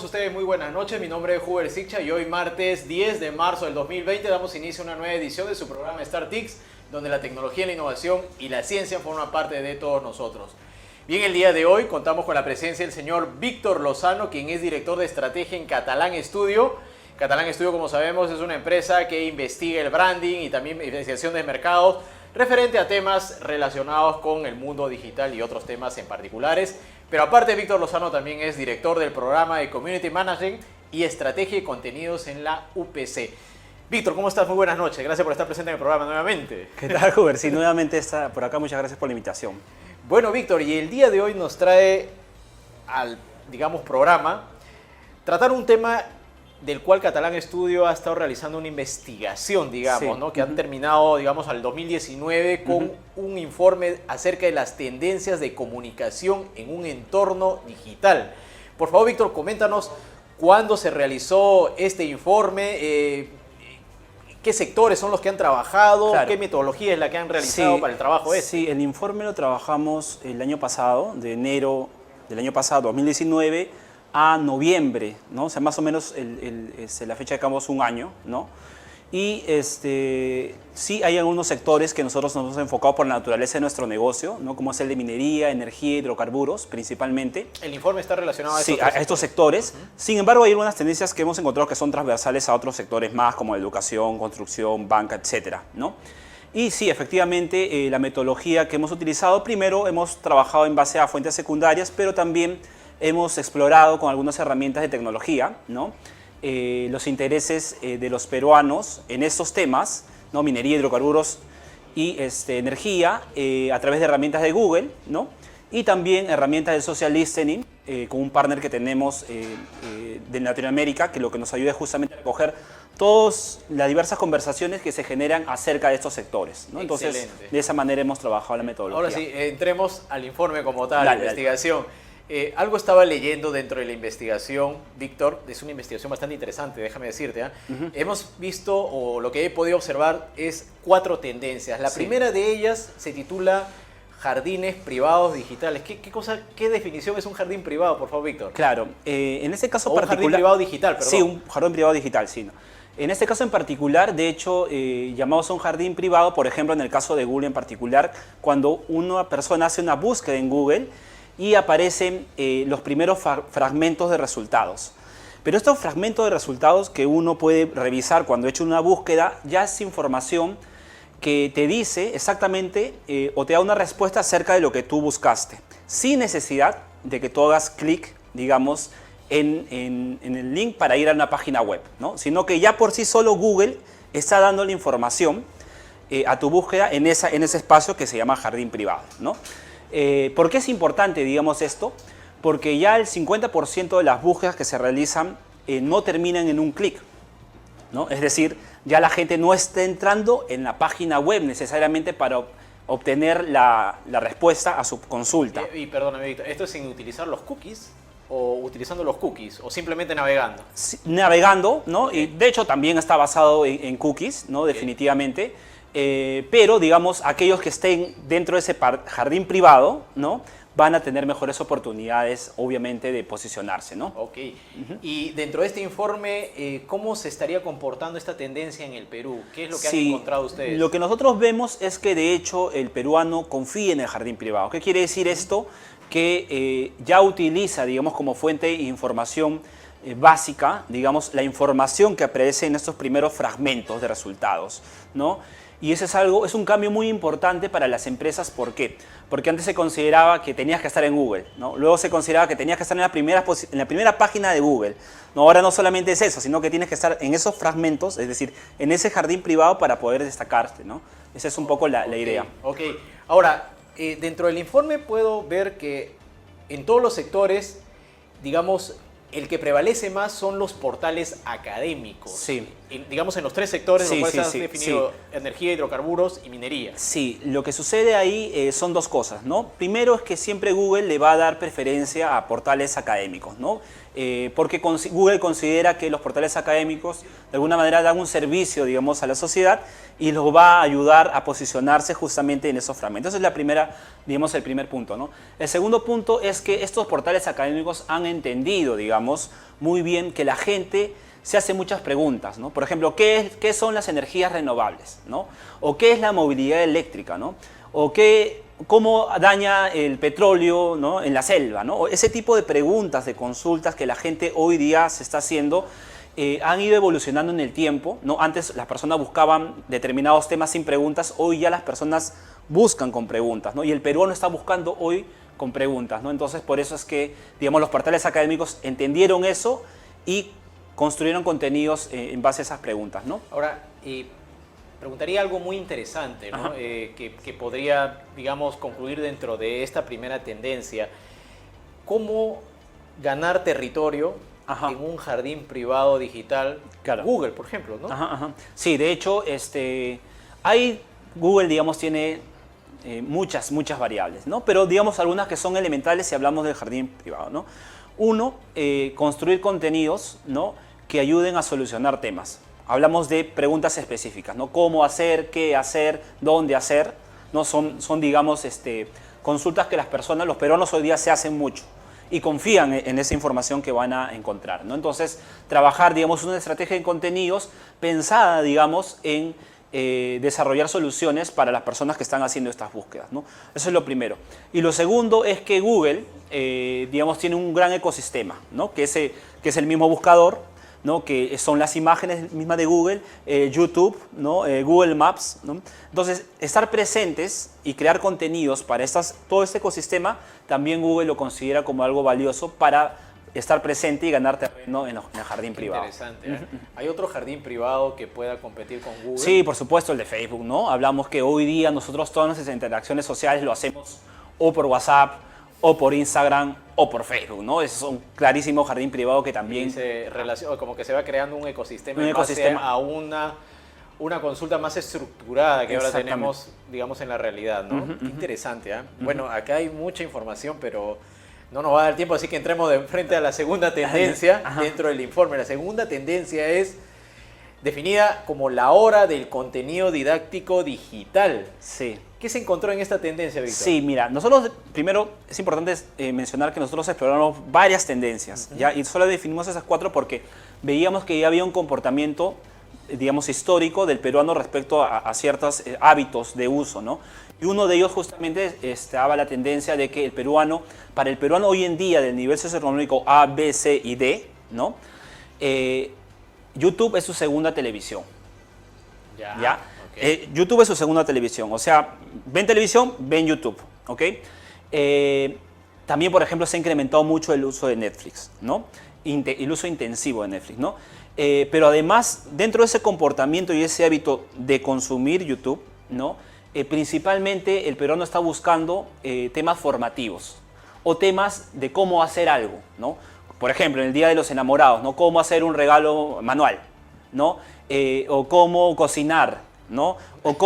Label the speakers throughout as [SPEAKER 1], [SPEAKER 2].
[SPEAKER 1] ustedes muy buenas noches. Mi nombre es Huber Sicha y hoy martes 10 de marzo del 2020 damos inicio a una nueva edición de su programa StarTix, donde la tecnología, la innovación y la ciencia forman parte de todos nosotros. Bien, el día de hoy contamos con la presencia del señor Víctor Lozano, quien es director de estrategia en Catalán Studio. Catalán Studio, como sabemos, es una empresa que investiga el branding y también investigación de mercados referente a temas relacionados con el mundo digital y otros temas en particulares. Pero aparte, Víctor Lozano también es director del programa de Community Management y Estrategia y Contenidos en la UPC. Víctor, ¿cómo estás? Muy buenas noches. Gracias por estar presente en el programa nuevamente.
[SPEAKER 2] ¿Qué tal, Huber? Sí, nuevamente está por acá. Muchas gracias por la invitación.
[SPEAKER 1] Bueno, Víctor, y el día de hoy nos trae al, programa tratar un tema del cual Catalán Studio ha estado realizando una investigación, digamos,
[SPEAKER 2] Sí.
[SPEAKER 1] ¿no? Que han terminado, digamos, al 2019 con un informe acerca de las tendencias de comunicación en un entorno digital. Por favor, Víctor, coméntanos cuándo se realizó este informe, qué sectores son los que han trabajado,
[SPEAKER 2] Claro.
[SPEAKER 1] qué metodología es la que han realizado para el trabajo este.
[SPEAKER 2] Sí, el informe lo trabajamos el año pasado, de enero del año pasado, 2019, a noviembre, ¿no? O sea, más o menos la fecha de cambio es un año, ¿no? Y sí hay algunos sectores que nosotros nos hemos enfocado por la naturaleza de nuestro negocio, ¿no? Como es el de minería, energía, hidrocarburos, principalmente.
[SPEAKER 1] El informe está relacionado a
[SPEAKER 2] Sí,
[SPEAKER 1] estos
[SPEAKER 2] a estos sectores. Sin embargo, hay algunas tendencias que hemos encontrado que son transversales a otros sectores más, como educación, construcción, banca, etcétera, ¿no? Y sí, efectivamente, la metodología que hemos utilizado, primero hemos trabajado en base a fuentes secundarias, pero también hemos explorado con algunas herramientas de tecnología, ¿no? Los intereses de los peruanos en estos temas, ¿no? Minería, hidrocarburos y energía, a través de herramientas de Google, ¿no? Y también herramientas de social listening, con un partner que tenemos de Latinoamérica, que lo que nos ayuda es justamente a recoger todas las diversas conversaciones que se generan acerca de estos sectores, ¿no? Entonces,
[SPEAKER 1] Excelente.
[SPEAKER 2] de esa manera hemos trabajado la metodología.
[SPEAKER 1] Ahora sí, entremos al informe como tal,
[SPEAKER 2] Dale,
[SPEAKER 1] la investigación. Algo estaba leyendo dentro de la investigación, Víctor, es una investigación bastante interesante, déjame decirte. Hemos visto, o lo que he podido observar, es 4 tendencias. La primera de ellas se titula jardines privados digitales. ¿Qué definición es un jardín privado, por favor, Víctor?
[SPEAKER 2] Claro, en este caso
[SPEAKER 1] O un
[SPEAKER 2] particular...
[SPEAKER 1] jardín privado digital, perdón.
[SPEAKER 2] Sí, un jardín privado digital, sí. ¿No? En este caso en particular, de hecho, llamamos a un jardín privado, por ejemplo, en el caso de Google en particular, cuando una persona hace una búsqueda en Google y aparecen los primeros fragmentos de resultados. Pero estos fragmentos de resultados que uno puede revisar cuando ha hecho una búsqueda, ya es información que te dice exactamente o te da una respuesta acerca de lo que tú buscaste, sin necesidad de que tú hagas clic, digamos, en el link para ir a una página web, ¿no? Sino que ya por sí solo Google está dando la información a tu búsqueda en ese espacio que se llama jardín privado, ¿no? ¿Por qué es importante, digamos, esto? Porque ya el 50% de las búsquedas que se realizan no terminan en un clic, ¿no? Es decir, ya la gente no está entrando en la página web necesariamente para obtener la respuesta a su consulta.
[SPEAKER 1] Y perdóname, Víctor, ¿esto es sin utilizar los cookies o utilizando los cookies o simplemente navegando?
[SPEAKER 2] Sí, navegando, ¿no? Y de hecho también está basado en cookies, ¿no? Definitivamente. Pero, digamos, aquellos que estén dentro de ese jardín privado, ¿no? Van a tener mejores oportunidades, obviamente, de posicionarse, ¿no?
[SPEAKER 1] Ok. Y dentro de este informe, ¿cómo se estaría comportando esta tendencia en el Perú? ¿Qué es lo que han encontrado ustedes?
[SPEAKER 2] Lo que nosotros vemos es que, de hecho, el peruano confía en el jardín privado. ¿Qué quiere decir esto? Que ya utiliza, digamos, como fuente de información básica, digamos, la información que aparece en estos primeros fragmentos de resultados, ¿no? Y ese es un cambio muy importante para las empresas. ¿Por qué? Porque antes se consideraba que tenías que estar en Google, ¿no? Luego se consideraba que tenías que estar en la primera página de Google, ¿no? Ahora no solamente es eso, sino que tienes que estar en esos fragmentos, es decir, en ese jardín privado para poder destacarte, ¿no? Esa es un poco la idea.
[SPEAKER 1] Ok. Ahora, dentro del informe puedo ver que en todos los sectores, digamos, el que prevalece más son los portales académicos.
[SPEAKER 2] Sí.
[SPEAKER 1] Digamos, en los 3 sectores,
[SPEAKER 2] Sí,
[SPEAKER 1] los cuales
[SPEAKER 2] sí,
[SPEAKER 1] has definido energía, hidrocarburos y minería.
[SPEAKER 2] Sí, lo que sucede ahí son 2 cosas, ¿no? Primero es que siempre Google le va a dar preferencia a portales académicos, ¿no? porque Google considera que los portales académicos de alguna manera dan un servicio, digamos, a la sociedad y los va a ayudar a posicionarse justamente en esos fragmentos. Ese es el primer punto, ¿no? El segundo punto es que estos portales académicos han entendido, digamos, muy bien que la gente se hace muchas preguntas, ¿no? Por ejemplo, ¿qué son las energías renovables, ¿no? ¿O qué es la movilidad eléctrica, ¿no? ¿O cómo daña el petróleo, ¿no?, en la selva, ¿no? Ese tipo de preguntas, de consultas que la gente hoy día se está haciendo, han ido evolucionando en el tiempo, ¿no? Antes las personas buscaban determinados temas sin preguntas, hoy ya las personas buscan con preguntas, ¿no? Y el peruano está buscando hoy con preguntas, ¿no? Entonces, por eso es que, digamos, los portales académicos entendieron eso y construyeron contenidos en base a esas preguntas, ¿no?
[SPEAKER 1] Ahora, preguntaría algo muy interesante, ¿no? Que podría, digamos, concluir dentro de esta primera tendencia. ¿Cómo ganar territorio en un jardín privado digital?
[SPEAKER 2] Claro.
[SPEAKER 1] Google, por ejemplo, ¿no?
[SPEAKER 2] Sí, de hecho, Google, digamos, tiene muchas variables, ¿no? Pero, digamos, algunas que son elementales si hablamos del jardín privado, ¿no? Uno, construir contenidos, ¿no?, que ayuden a solucionar temas. Hablamos de preguntas específicas, ¿no? ¿Cómo hacer? ¿Qué hacer? ¿Dónde hacer? ¿No? Son digamos, consultas que los peruanos hoy día se hacen mucho y confían en esa información que van a encontrar, ¿no? Entonces, trabajar, digamos, una estrategia de contenidos pensada, digamos, en desarrollar soluciones para las personas que están haciendo estas búsquedas, ¿no? Eso es lo primero. Y lo segundo es que Google, digamos, tiene un gran ecosistema, ¿no? Que es el mismo buscador, ¿no?, que son las imágenes mismas de Google, YouTube, ¿no?, Google Maps, ¿no? Entonces, estar presentes y crear contenidos para todo este ecosistema, también Google lo considera como algo valioso para estar presente y ganar terreno en el jardín privado.
[SPEAKER 1] Interesante, ¿eh? ¿Hay otro jardín privado que pueda competir con Google?
[SPEAKER 2] Sí, por supuesto, el de Facebook, ¿no? Hablamos que hoy día nosotros todas nuestras interacciones sociales lo hacemos o por WhatsApp, o por Instagram, o por Facebook, ¿no? Es un clarísimo jardín privado que también...
[SPEAKER 1] como que se va creando un ecosistema en base a una consulta más estructurada que ahora tenemos, digamos, en la realidad, ¿no? Qué interesante, ¿eh? Bueno, acá hay mucha información, pero no nos va a dar tiempo, así que entremos de frente a la segunda tendencia dentro del informe. La segunda tendencia es definida como la hora del contenido didáctico digital.
[SPEAKER 2] Sí.
[SPEAKER 1] ¿Qué se encontró en esta tendencia, Víctor?
[SPEAKER 2] Sí, mira, nosotros, primero, es importante mencionar que nosotros exploramos varias tendencias, ¿ya? Y solo definimos esas 4 porque veíamos que ya había un comportamiento, digamos, histórico del peruano respecto a ciertos hábitos de uso, ¿no? Y uno de ellos justamente estaba la tendencia de que para el peruano hoy en día del nivel socioeconómico A, B, C y D, ¿no?, YouTube es su segunda televisión. ¿Ya? Okay. YouTube es su segunda televisión, o sea, ven televisión, ven YouTube, ¿ok? También, por ejemplo, se ha incrementado mucho el uso de Netflix, ¿no? El uso intensivo de Netflix, ¿no? Pero además, dentro de ese comportamiento y ese hábito de consumir YouTube, ¿no?, principalmente el peruano está buscando temas formativos o temas de cómo hacer algo, ¿no? Por ejemplo, en el Día de los Enamorados, ¿no?, cómo hacer un regalo manual, ¿no? O cómo cocinar, ¿no? O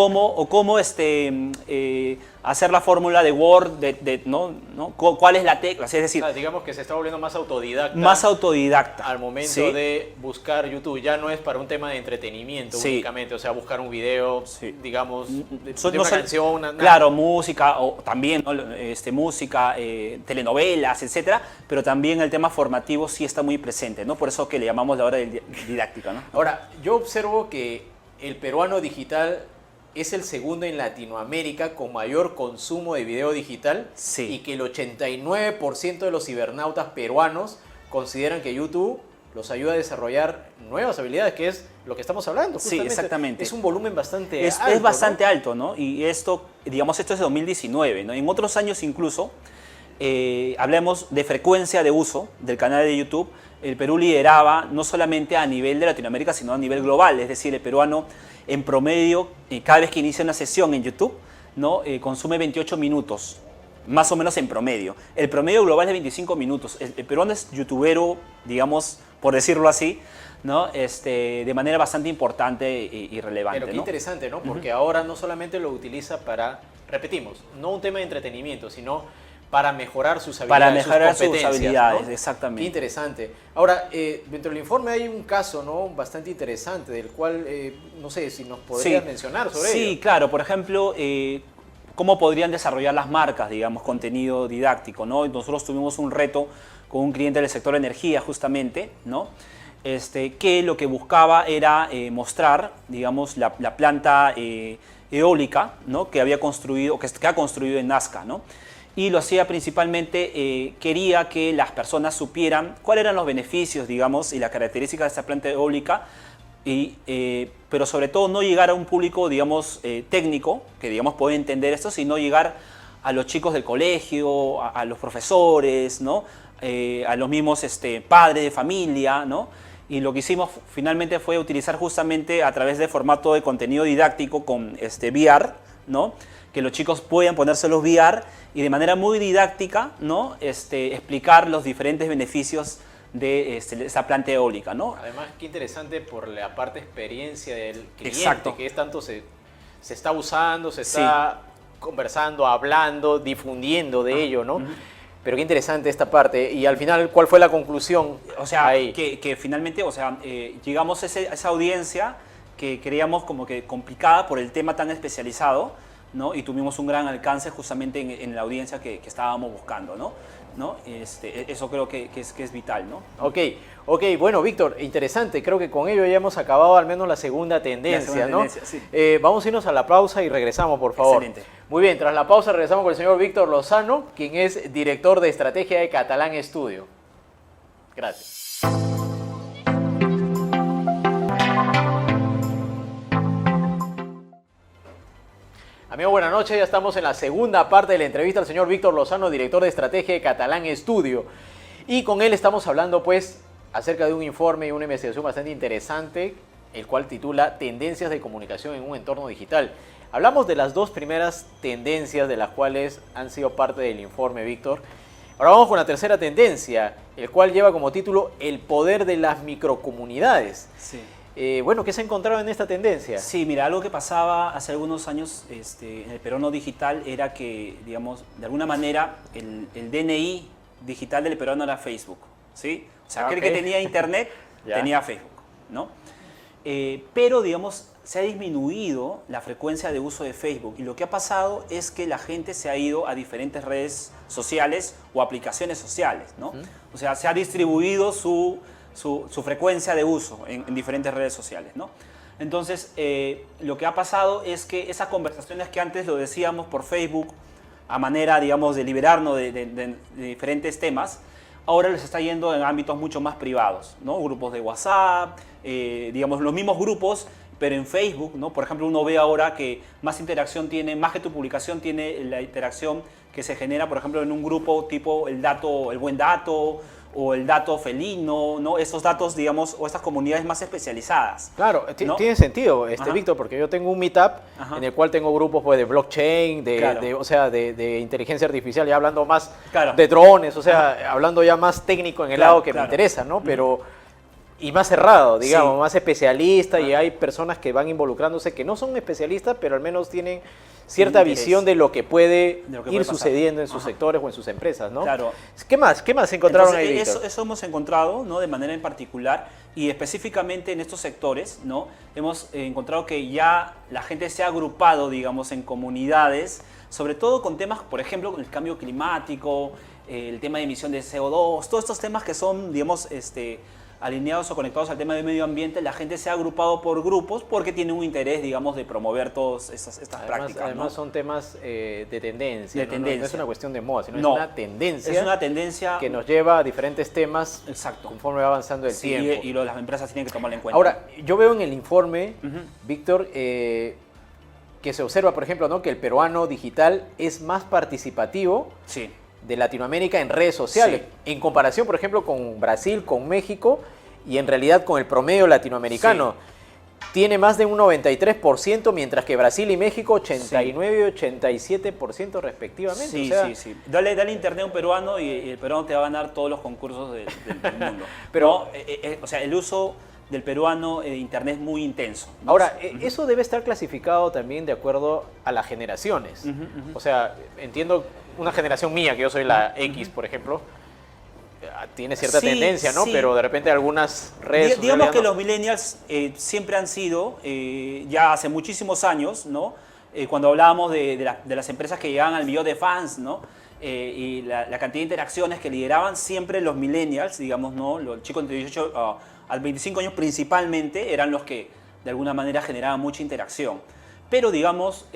[SPEAKER 2] cómo hacer la fórmula de Word, ¿no? ¿Cuál es la tecla? Es decir,
[SPEAKER 1] digamos que se está volviendo más autodidacta.
[SPEAKER 2] Más autodidacta.
[SPEAKER 1] Al momento de buscar YouTube. Ya no es para un tema de entretenimiento únicamente, o sea, buscar un video, digamos, de una canción.
[SPEAKER 2] Claro, música, o también, ¿no?, música, telenovelas, etcétera, pero también el tema formativo sí está muy presente, ¿no? Por eso que le llamamos la hora didáctica, ¿no?
[SPEAKER 1] Ahora, yo observo que el peruano digital es el segundo en Latinoamérica con mayor consumo de video digital y que el 89% de los cibernautas peruanos consideran que YouTube los ayuda a desarrollar nuevas habilidades, que es lo que estamos hablando.
[SPEAKER 2] Sí, exactamente.
[SPEAKER 1] Es un volumen bastante alto.
[SPEAKER 2] Es bastante alto, ¿no? Y esto es de 2019, ¿no? En otros años incluso, hablemos de frecuencia de uso del canal de YouTube, el Perú lideraba no solamente a nivel de Latinoamérica, sino a nivel global. Es decir, el peruano en promedio, cada vez que inicia una sesión en YouTube, ¿no?, consume 28 minutos, más o menos en promedio. El promedio global es 25 minutos. El peruano es youtubero, digamos, por decirlo así, ¿no?, de manera bastante importante y relevante.
[SPEAKER 1] Pero qué interesante, ¿no? Porque ahora no solamente lo utiliza para, repetimos, no un tema de entretenimiento, sino para mejorar sus habilidades,
[SPEAKER 2] para mejorar sus
[SPEAKER 1] competencias,
[SPEAKER 2] habilidades,
[SPEAKER 1] ¿no?
[SPEAKER 2] exactamente.
[SPEAKER 1] Qué interesante. Ahora, dentro del informe hay un caso, ¿no?, bastante interesante, del cual, no sé si nos podrías mencionar sobre ello.
[SPEAKER 2] Sí, claro. Por ejemplo, cómo podrían desarrollar las marcas, digamos, contenido didáctico, ¿no? Nosotros tuvimos un reto con un cliente del sector energía, justamente, ¿no? Que lo que buscaba era mostrar, digamos, la planta eólica, ¿no?, que había construido, que ha construido en Nazca, ¿no? Y lo hacía principalmente, quería que las personas supieran cuáles eran los beneficios, digamos, y las características de esta planta eólica, pero sobre todo no llegar a un público, digamos, técnico, que, digamos, puede entender esto, sino llegar a los chicos del colegio, a los profesores, ¿no?, a los mismos padres de familia, ¿no? Y lo que hicimos finalmente fue utilizar justamente a través de formato de contenido didáctico con VR, ¿no?, que los chicos puedan ponerse los VR y de manera muy didáctica, ¿no?, explicar los diferentes beneficios de esa planta eólica, ¿no?
[SPEAKER 1] Además, qué interesante por la parte experiencia del cliente.
[SPEAKER 2] Exacto.
[SPEAKER 1] Que es tanto se está usando, se está conversando, hablando, difundiendo de ello, ¿no? Pero qué interesante esta parte. Y al final, ¿cuál fue la conclusión?
[SPEAKER 2] O sea,
[SPEAKER 1] ahí?
[SPEAKER 2] que finalmente, o sea, llegamos a esa audiencia que creíamos como que complicada por el tema tan especializado, ¿no? Y tuvimos un gran alcance justamente en la audiencia que estábamos buscando, ¿no? Eso creo que es vital, ¿no?
[SPEAKER 1] Ok, bueno, Víctor, interesante. Creo que con ello ya hemos acabado al menos la segunda tendencia, ¿no?
[SPEAKER 2] Sí.
[SPEAKER 1] Vamos a irnos a la pausa y regresamos, por favor.
[SPEAKER 2] Excelente.
[SPEAKER 1] Muy bien, tras la pausa regresamos con el señor Víctor Lozano, quien es director de estrategia de Catalán Studio. Gracias. Amigo, buenas noches. Ya estamos en la segunda parte de la entrevista al señor Víctor Lozano, director de estrategia de Catalán Studio. Y con él estamos hablando, pues, acerca de un informe y una investigación bastante interesante, el cual titula Tendencias de comunicación en un entorno digital. Hablamos de las dos primeras tendencias de las cuales han sido parte del informe, Víctor. Ahora vamos con la tercera tendencia, el cual lleva como título El poder de las microcomunidades.
[SPEAKER 2] Sí.
[SPEAKER 1] Bueno, ¿qué se ha encontrado en esta tendencia?
[SPEAKER 2] Sí, mira, algo que pasaba hace algunos años en el peruano digital era que, digamos, de alguna manera el DNI digital del peruano era Facebook, ¿sí? O sea, aquel que tenía internet tenía Facebook, ¿no? Pero, digamos, se ha disminuido la frecuencia de uso de Facebook y lo que ha pasado es que la gente se ha ido a diferentes redes sociales o aplicaciones sociales, ¿no? O sea, se ha distribuido su frecuencia de uso en diferentes redes sociales, ¿no? Entonces, lo que ha pasado es que esas conversaciones que antes lo decíamos por Facebook, a manera, digamos, de liberarnos de diferentes temas, ahora les está yendo en ámbitos mucho más privados, ¿no? Grupos de WhatsApp, digamos, los mismos grupos, pero en Facebook, ¿no? Por ejemplo, uno ve ahora que más interacción tiene, más que tu publicación, tiene la interacción que se genera, por ejemplo, en un grupo tipo el buen dato, o el dato felino, ¿no? Esos datos, digamos, o estas comunidades más especializadas.
[SPEAKER 1] Claro,
[SPEAKER 2] ¿no?
[SPEAKER 1] Tiene sentido, Víctor, porque yo tengo un meetup en el cual tengo grupos, pues, de blockchain, de inteligencia artificial, ya hablando más de drones, o sea, hablando ya más técnico en el lado que me interesa, ¿no? Pero, y más cerrado, digamos, más especialista, y hay personas que van involucrándose que no son especialistas, pero al menos tienen cierta visión de lo que puede ir sucediendo en sus sectores o en sus empresas, ¿no?
[SPEAKER 2] Claro.
[SPEAKER 1] ¿Qué más encontraron ahí,
[SPEAKER 2] Víctor?
[SPEAKER 1] Víctor?
[SPEAKER 2] Eso hemos encontrado, ¿no? De manera en particular y específicamente en estos sectores, ¿no? Hemos encontrado que ya la gente se ha agrupado, digamos, en comunidades, sobre todo con temas, por ejemplo, el cambio climático, el tema de emisión de CO2, todos estos temas que son, digamos, alineados o conectados al tema del medio ambiente, la gente se ha agrupado por grupos porque tiene un interés, digamos, de promover todas estas prácticas.
[SPEAKER 1] Además,
[SPEAKER 2] ¿no?
[SPEAKER 1] son temas de tendencia.
[SPEAKER 2] No
[SPEAKER 1] es una cuestión de moda, sino
[SPEAKER 2] No,
[SPEAKER 1] es una tendencia.
[SPEAKER 2] Es una tendencia
[SPEAKER 1] que nos lleva a diferentes temas.
[SPEAKER 2] Exacto.
[SPEAKER 1] Conforme va avanzando el tiempo.
[SPEAKER 2] Y las empresas tienen que tomarlo en cuenta.
[SPEAKER 1] Ahora, yo veo en el informe, Víctor, que se observa, por ejemplo, ¿no?, que el peruano digital es más participativo de Latinoamérica en redes sociales, en comparación, por ejemplo, con Brasil, con México y en realidad con el promedio latinoamericano. Tiene más de un 93%, mientras que Brasil y México 89 y 87% respectivamente.
[SPEAKER 2] Sí. Dale internet a un peruano y el peruano te va a ganar todos los concursos del mundo.
[SPEAKER 1] Pero,
[SPEAKER 2] o sea, el uso del peruano de Internet muy intenso, ¿no?
[SPEAKER 1] Ahora, eso debe estar clasificado también de acuerdo a las generaciones. O sea, entiendo una generación mía, que yo soy la X, por ejemplo, tiene cierta tendencia, ¿no?
[SPEAKER 2] Sí.
[SPEAKER 1] Pero de repente algunas redes
[SPEAKER 2] Digamos
[SPEAKER 1] sociales
[SPEAKER 2] que los millennials siempre han sido, ya hace muchísimos años, ¿no? Cuando hablábamos de las empresas que llegaban al millón de fans, ¿no? Y la cantidad de interacciones que lideraban, siempre los millennials, digamos, ¿no? Los chicos entre 18 al 25 años principalmente eran los que de alguna manera generaban mucha interacción. Pero digamos,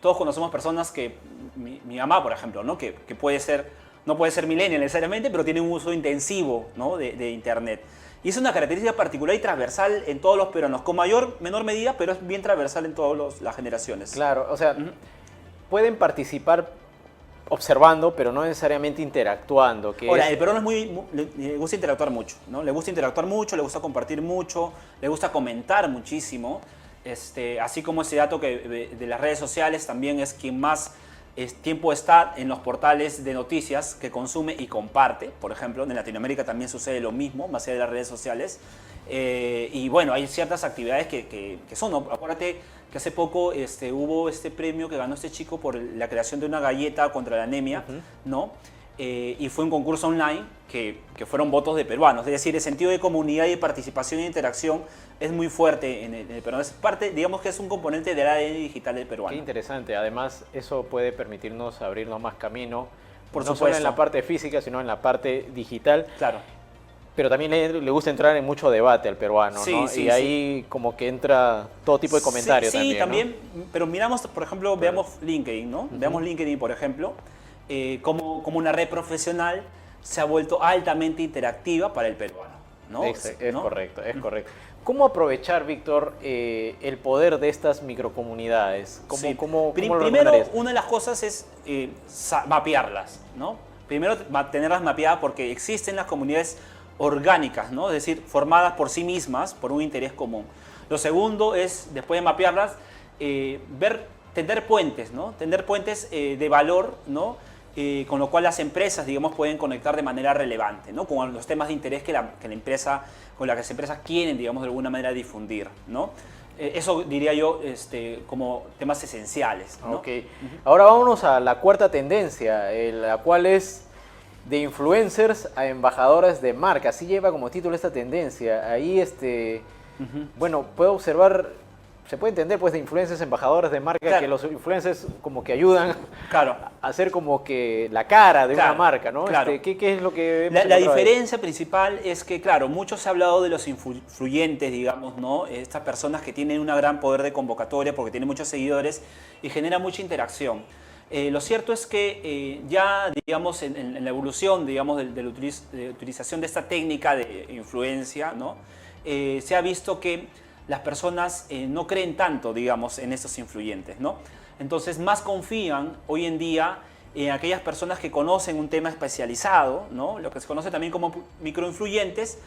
[SPEAKER 2] todos conocemos personas que, mi mamá, por ejemplo, ¿no? Que puede ser, no puede ser millennial necesariamente, pero tiene un uso intensivo, ¿no? de Internet. Y es una característica particular y transversal en todos los peruanos, con menor medida, pero es bien transversal en todas las generaciones.
[SPEAKER 1] Claro, o sea, pueden participar observando, pero no necesariamente interactuando.
[SPEAKER 2] Ahora, el peruano le gusta interactuar mucho, ¿no? Le gusta interactuar mucho, le gusta compartir mucho, le gusta comentar muchísimo. Así como ese dato que de las redes sociales, también es quien más tiempo está en los portales de noticias que consume y comparte. Por ejemplo, en Latinoamérica también sucede lo mismo, más allá de las redes sociales. Y bueno, hay ciertas actividades que son, ¿no? Acuérdate que hace poco hubo este premio que ganó este chico por la creación de una galleta contra la anemia, ¿no? Y fue un concurso online que fueron votos de peruanos. Es decir, el sentido de comunidad y de participación e interacción es muy fuerte en el peruano. Es parte, digamos que es un componente del ADN digital del peruano.
[SPEAKER 1] Qué interesante. Además, eso puede permitirnos abrirnos más camino,
[SPEAKER 2] Por
[SPEAKER 1] no
[SPEAKER 2] supuesto.
[SPEAKER 1] solo en la parte física, sino en la parte digital.
[SPEAKER 2] Claro.
[SPEAKER 1] Pero también le gusta entrar en mucho debate al peruano,
[SPEAKER 2] Sí,
[SPEAKER 1] ¿no?
[SPEAKER 2] sí,
[SPEAKER 1] y ahí como que entra todo tipo de comentarios
[SPEAKER 2] Sí,
[SPEAKER 1] también,
[SPEAKER 2] ¿no? Pero miramos, por ejemplo, veamos LinkedIn, ¿no? Veamos LinkedIn, por ejemplo, como una red profesional se ha vuelto altamente interactiva para el peruano, ¿no?
[SPEAKER 1] Es
[SPEAKER 2] ¿no?
[SPEAKER 1] correcto, es correcto. ¿Cómo aprovechar, Víctor, el poder de estas microcomunidades?
[SPEAKER 2] Sí.
[SPEAKER 1] ¿Cómo lo
[SPEAKER 2] Primero,
[SPEAKER 1] recomendarías?
[SPEAKER 2] una de las cosas es mapearlas, ¿no? Primero, tenerlas mapeadas porque existen las comunidades orgánicas, ¿no? Es decir, formadas por sí mismas, por un interés común. Lo segundo es, después de mapearlas, tender puentes, ¿no? Tender puentes de valor, ¿no? Con lo cual las empresas, digamos, pueden conectar de manera relevante, ¿no? Con los temas de interés que la empresa, con las que las empresas quieren, digamos, de alguna manera difundir, ¿no? Eso diría yo como temas esenciales, ¿no?
[SPEAKER 1] Ok. Ahora vámonos a la cuarta tendencia, la cual es de influencers a embajadores de marca. Así lleva como título esta tendencia. Ahí, bueno, puedo observar, se puede entender pues de influencers a embajadores de marca,
[SPEAKER 2] claro,
[SPEAKER 1] que los influencers como que ayudan
[SPEAKER 2] claro,
[SPEAKER 1] a ser como que la cara de
[SPEAKER 2] claro,
[SPEAKER 1] una marca, ¿no?
[SPEAKER 2] Claro.
[SPEAKER 1] ¿Qué es lo que hemos
[SPEAKER 2] La
[SPEAKER 1] encontrado ahí?
[SPEAKER 2] diferencia principal es que, claro, mucho se ha hablado de los influyentes, digamos, ¿no? Estas personas que tienen un gran poder de convocatoria porque tienen muchos seguidores y genera mucha interacción. Lo cierto es que ya, digamos, en la evolución, digamos, de la utilización de esta técnica de influencia, ¿no? Se ha visto que las personas no creen tanto, digamos, en estos influyentes, ¿no? Entonces, más confían hoy en día en aquellas personas que conocen un tema especializado, ¿no? Lo que se conoce también como microinfluyentes,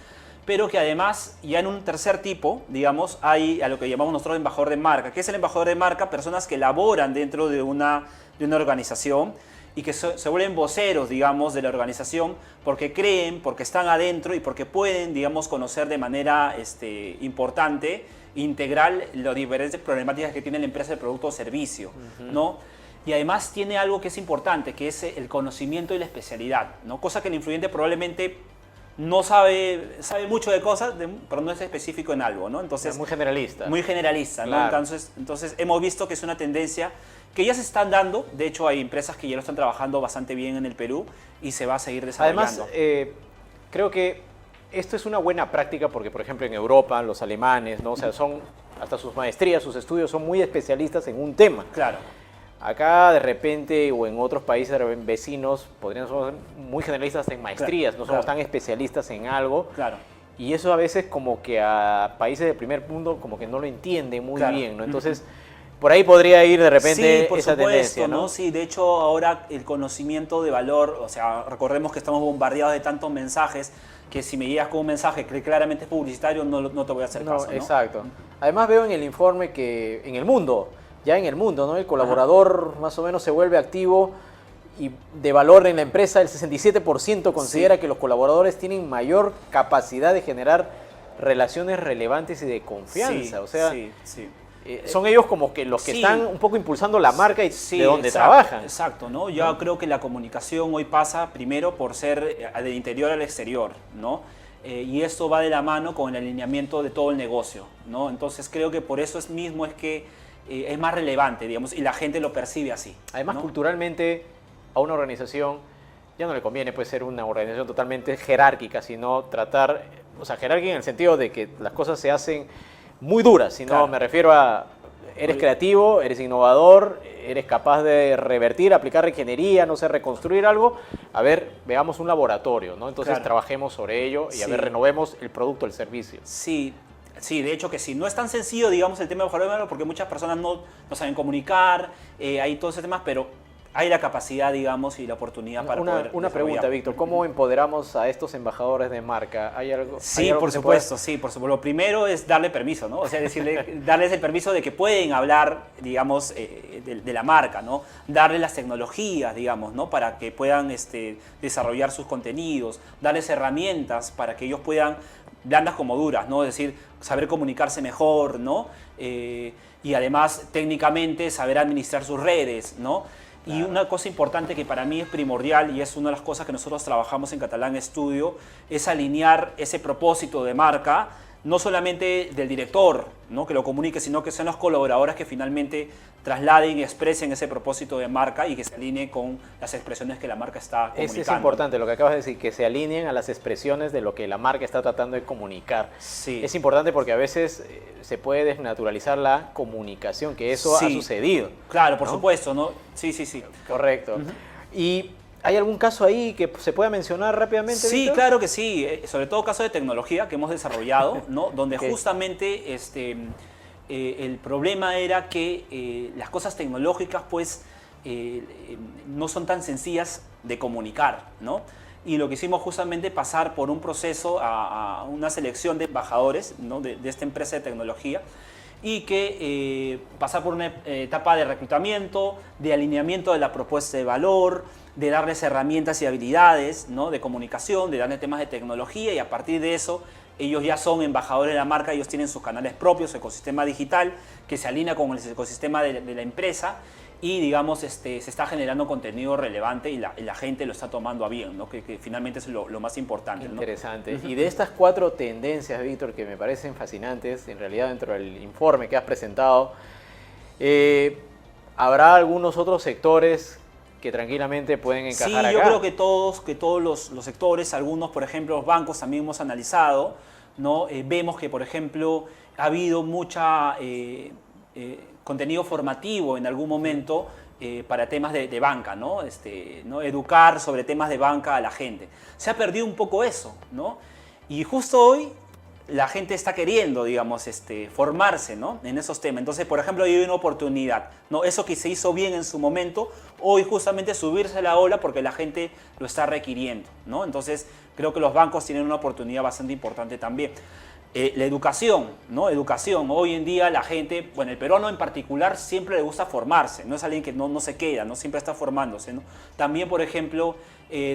[SPEAKER 2] pero que además, ya en un tercer tipo, digamos, hay a lo que llamamos nosotros embajador de marca. ¿Qué es el embajador de marca? Personas que laboran dentro de una organización y que se vuelven voceros, digamos, de la organización porque creen, porque están adentro y porque pueden, digamos, conocer de manera importante, integral, las diferentes problemáticas que tiene la empresa de producto o servicio, ¿no? Y además tiene algo que es importante, que es el conocimiento y la especialidad, ¿no? Cosa que el influyente probablemente no sabe mucho de cosas, pero no es específico en algo, ¿no? Entonces,
[SPEAKER 1] Es muy generalista.
[SPEAKER 2] Muy generalista, ¿no?
[SPEAKER 1] Claro.
[SPEAKER 2] Entonces hemos visto que es una tendencia que ya se están dando. De hecho, hay empresas que ya lo están trabajando bastante bien en el Perú y se va a seguir desarrollando.
[SPEAKER 1] Además, creo que esto es una buena práctica porque, por ejemplo, en Europa, los alemanes, ¿no? O sea, hasta sus maestrías, sus estudios son muy especialistas en un tema.
[SPEAKER 2] Claro.
[SPEAKER 1] Acá, de repente, o en otros países vecinos, podrían ser muy generalistas en maestrías, no somos tan especialistas en algo.
[SPEAKER 2] Claro.
[SPEAKER 1] Y eso a veces como que a países de primer mundo como que no lo entienden muy bien, ¿no? Entonces, por ahí podría ir de repente
[SPEAKER 2] Sí, por
[SPEAKER 1] esa
[SPEAKER 2] supuesto,
[SPEAKER 1] tendencia, ¿no?
[SPEAKER 2] Sí, de hecho ahora el conocimiento de valor, o sea, recordemos que estamos bombardeados de tantos mensajes que si me llegas con un mensaje que claramente es publicitario no te voy a hacer caso, ¿no?
[SPEAKER 1] Exacto. Además veo en el informe que en el mundo, ¿no? El colaborador más o menos se vuelve activo y de valor en la empresa, el 67% considera que los colaboradores tienen mayor capacidad de generar relaciones relevantes y de confianza.
[SPEAKER 2] Sí,
[SPEAKER 1] O sea,
[SPEAKER 2] sí, sí.
[SPEAKER 1] son ellos como que los que
[SPEAKER 2] Sí.
[SPEAKER 1] están un poco impulsando la marca y
[SPEAKER 2] Sí,
[SPEAKER 1] de donde
[SPEAKER 2] exacto,
[SPEAKER 1] trabajan.
[SPEAKER 2] Exacto, ¿no? Yo creo que la comunicación hoy pasa primero por ser del interior al exterior, ¿no? Y esto va de la mano con el alineamiento de todo el negocio, ¿no? Entonces creo que por eso mismo es que es más relevante, digamos, y la gente lo percibe así.
[SPEAKER 1] Además,
[SPEAKER 2] ¿no?
[SPEAKER 1] culturalmente, a una organización ya no le conviene pues, ser una organización totalmente jerárquica, sino tratar, o sea, jerárquica en el sentido de que las cosas se hacen muy duras, sino
[SPEAKER 2] Claro.
[SPEAKER 1] me refiero a, eres creativo, eres innovador, eres capaz de revertir, aplicar ingeniería, no sé, reconstruir algo. A ver, veamos un laboratorio, ¿no? Entonces
[SPEAKER 2] Claro.
[SPEAKER 1] trabajemos sobre ello y a
[SPEAKER 2] Sí.
[SPEAKER 1] ver, renovemos el producto, el servicio.
[SPEAKER 2] Sí, sí, de hecho que sí. No es tan sencillo, digamos, el tema de mejorar el valor porque muchas personas no saben comunicar, hay todos esos temas, pero hay la capacidad, digamos, y la oportunidad para poder
[SPEAKER 1] Una pregunta,
[SPEAKER 2] desarrollar.
[SPEAKER 1] Víctor, ¿cómo empoderamos a estos embajadores de marca? ¿Hay algo?
[SPEAKER 2] Sí,
[SPEAKER 1] hay algo
[SPEAKER 2] por
[SPEAKER 1] que se pueda-
[SPEAKER 2] supuesto, sí, por supuesto. Lo primero es darle permiso, ¿no? O sea, darles el permiso de que pueden hablar, digamos, de la marca, ¿no? Darles las tecnologías, digamos, ¿no? Para que puedan desarrollar sus contenidos, darles herramientas para que ellos puedan, blandas como duras, ¿no? Es decir, saber comunicarse mejor, ¿no? Y además, técnicamente, saber administrar sus redes, ¿no? Y una cosa importante que para mí es primordial y es una de las cosas que nosotros trabajamos en Catalán Studio es alinear ese propósito de marca, no solamente del director, ¿no? Que lo comunique, sino que sean los colaboradores que finalmente trasladen y expresen ese propósito de marca y que se alinee con las expresiones que la marca está comunicando.
[SPEAKER 1] Es importante lo que acabas de decir, que se alineen a las expresiones de lo que la marca está tratando de comunicar.
[SPEAKER 2] Sí.
[SPEAKER 1] Es importante porque a veces se puede desnaturalizar la comunicación, que eso
[SPEAKER 2] Sí.
[SPEAKER 1] ha sucedido.
[SPEAKER 2] Claro, por
[SPEAKER 1] ¿no?
[SPEAKER 2] supuesto, ¿no? Sí, sí, sí.
[SPEAKER 1] Correcto. ¿Y hay algún caso ahí que se pueda mencionar rápidamente?
[SPEAKER 2] Sí,
[SPEAKER 1] Víctor?
[SPEAKER 2] claro que sí. Sobre todo casos de tecnología que hemos desarrollado, ¿no? Donde
[SPEAKER 1] Ok.
[SPEAKER 2] justamente el problema era que las cosas tecnológicas pues no son tan sencillas de comunicar, ¿no? Y lo que hicimos justamente pasar por un proceso a una selección de embajadores, ¿no? de esta empresa de tecnología y que pasar por una etapa de reclutamiento, de alineamiento de la propuesta de valor, de darles herramientas y habilidades, ¿no? De comunicación, de darles temas de tecnología y a partir de eso ellos ya son embajadores de la marca, ellos tienen sus canales propios, su ecosistema digital que se alinea con el ecosistema de la empresa y digamos se está generando contenido relevante y la gente lo está tomando a bien, ¿no? que finalmente es lo más importante, ¿no?
[SPEAKER 1] Interesante. Y de estas 4 tendencias, Víctor, que me parecen fascinantes, en realidad dentro del informe que has presentado, ¿habrá algunos otros sectores que tranquilamente pueden encajar
[SPEAKER 2] Sí,
[SPEAKER 1] acá?
[SPEAKER 2] yo creo que todos los sectores, algunos, por ejemplo, los bancos también hemos analizado, ¿no? Vemos que, por ejemplo, ha habido mucha contenido formativo en algún momento para temas de banca, ¿no? ¿no? Educar sobre temas de banca a la gente. Se ha perdido un poco eso, ¿no? Y justo hoy la gente está queriendo, digamos, formarse, ¿no? En esos temas. Entonces, por ejemplo, hay una oportunidad, ¿no? Eso que se hizo bien en su momento, hoy justamente subirse a la ola porque la gente lo está requiriendo, ¿no? Entonces, creo que los bancos tienen una oportunidad bastante importante también. La educación, ¿no? Educación. Hoy en día la gente, bueno, el peruano en particular siempre le gusta formarse, no es alguien que no se queda, no siempre está formándose, ¿no? También, por ejemplo,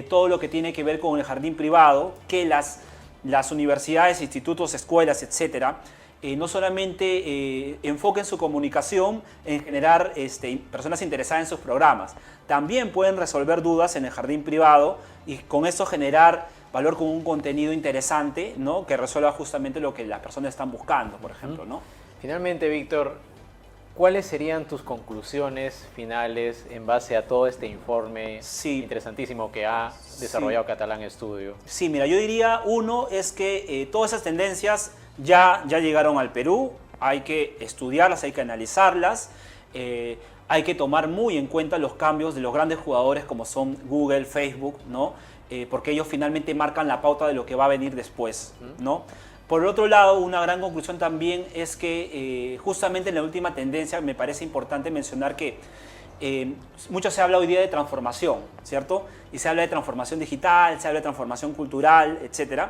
[SPEAKER 2] todo lo que tiene que ver con el jardín privado, que las universidades, institutos, escuelas, etcétera, no solamente enfoquen su comunicación en generar personas interesadas en sus programas, también pueden resolver dudas en el jardín privado y con eso generar valor con un contenido interesante, ¿no? Que resuelva justamente lo que las personas están buscando, por ejemplo, ¿no?
[SPEAKER 1] Finalmente, Víctor, ¿cuáles serían tus conclusiones finales en base a todo este informe interesantísimo que ha desarrollado Catalán Studio?
[SPEAKER 2] Sí, mira, yo diría, uno es que todas esas tendencias ya llegaron al Perú, hay que estudiarlas, hay que analizarlas, hay que tomar muy en cuenta los cambios de los grandes jugadores como son Google, Facebook, ¿no? Porque ellos finalmente marcan la pauta de lo que va a venir después, ¿no? Por el otro lado, una gran conclusión también es que justamente en la última tendencia me parece importante mencionar que mucho se habla hoy día de transformación, ¿cierto? Y se habla de transformación digital, se habla de transformación cultural, etc.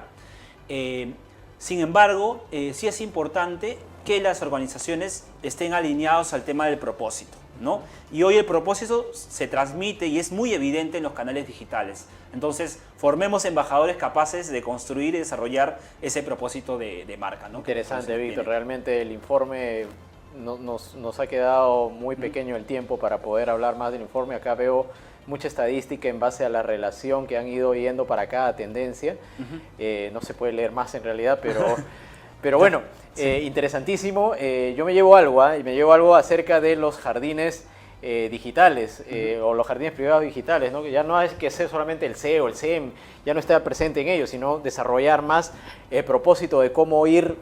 [SPEAKER 2] Sin embargo, sí es importante que las organizaciones estén alineados al tema del propósito, ¿no? Y hoy el propósito se transmite y es muy evidente en los canales digitales. Entonces, formemos embajadores capaces de construir y desarrollar ese propósito de marca, ¿no?
[SPEAKER 1] Interesante, Víctor. Realmente el informe nos ha quedado muy pequeño el tiempo para poder hablar más del informe. Acá veo mucha estadística en base a la relación que han ido yendo para cada tendencia. No se puede leer más en realidad, pero bueno, interesantísimo. Yo me llevo algo, y me llevo algo acerca de los jardines digitales o los jardines privados digitales, ¿no? Que ya no es que sea solamente el CEO, el CEM, ya no está presente en ellos, sino desarrollar más el propósito de cómo ir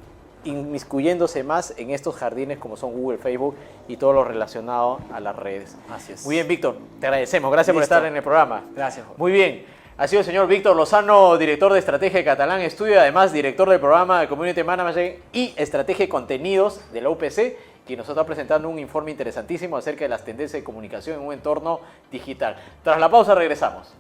[SPEAKER 1] inmiscuyéndose más en estos jardines como son Google, Facebook y todo lo relacionado a las redes.
[SPEAKER 2] Así es.
[SPEAKER 1] Muy bien, Víctor, te agradecemos. Gracias por
[SPEAKER 2] Listo.
[SPEAKER 1] estar en el programa.
[SPEAKER 2] Gracias, Jorge.
[SPEAKER 1] Muy bien. Ha sido el señor Víctor Lozano, director de Estrategia de Catalán Estudio y además director del programa de Community Management y Estrategia de Contenidos de la UPC, quien nos está presentando un informe interesantísimo acerca de las tendencias de comunicación en un entorno digital. Tras la pausa regresamos.